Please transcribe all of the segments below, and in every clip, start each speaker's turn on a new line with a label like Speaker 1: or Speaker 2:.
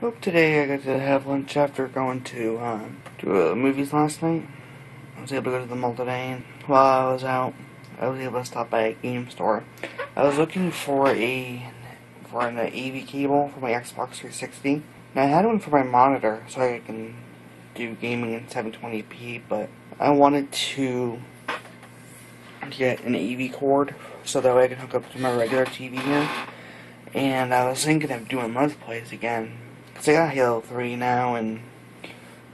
Speaker 1: Hope today I got to have lunch after going to movies last night. I was able to go to the mall today, and while I was out, I was able to stop by a game store. I was looking for an AV cable for my Xbox 360. And I had one for my monitor so I can do gaming in 720p, but I wanted to get an AV cord so that way I can hook up to my regular TV here. And I was thinking of doing Let's Plays again, because I got Halo 3 now, and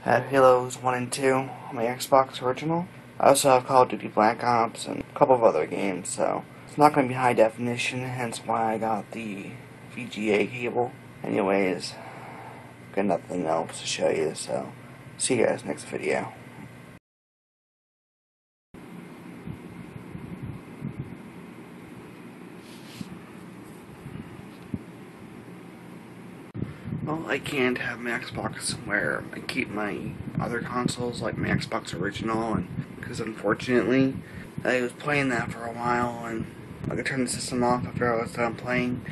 Speaker 1: have Halos 1 and 2 on my Xbox original. I also have Call of Duty Black Ops and a couple of other games, so it's not going to be high definition, hence why I got the VGA cable. Anyways, got nothing else to show you, so see you guys next video. Well, I can't have my Xbox where I keep my other consoles, like my Xbox original, and because unfortunately, I was playing that for a while, and I could turn the system off after I was done playing,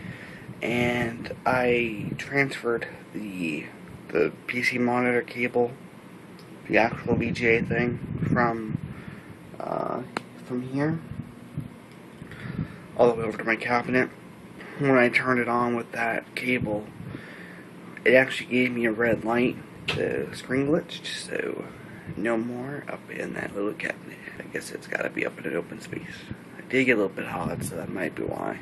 Speaker 1: and I transferred the PC monitor cable, the actual VGA thing, from here all the way over to my cabinet. When I turned it on with that cable, it actually gave me a red light, the screen glitched, so no more up in that little cabinet. I guess it's gotta be up in an open space. I did get a little bit hot, so that might be why.